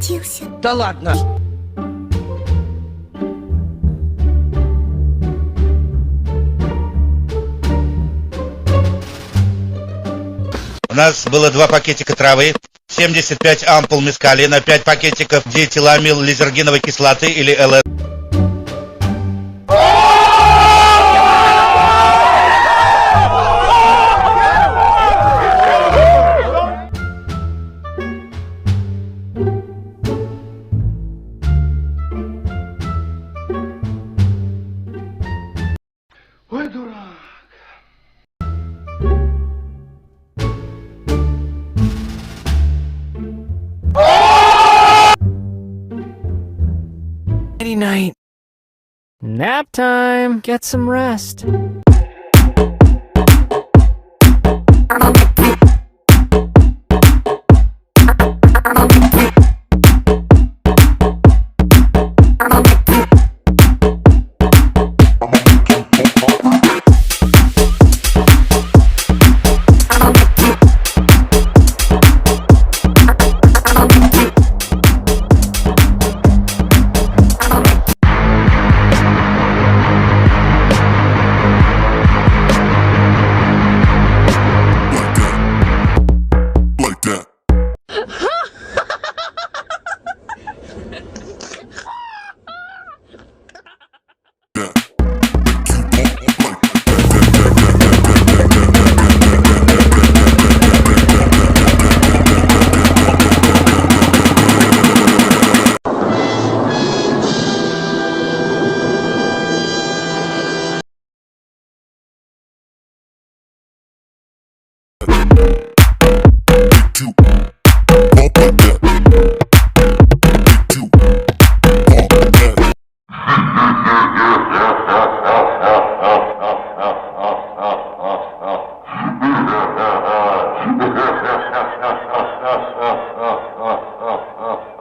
случился? Да ладно. У нас было 2 пакетика травы, 75 ампул мескалина, 5 пакетиков диэтиламил лизергиновой кислоты или ЛС. Ой, дурак. Nighty night. Nap time. Get some rest. Like that. Ha ha ha ha ha ha ha ha ha ha ha ha ha ha ha ha ha ha ha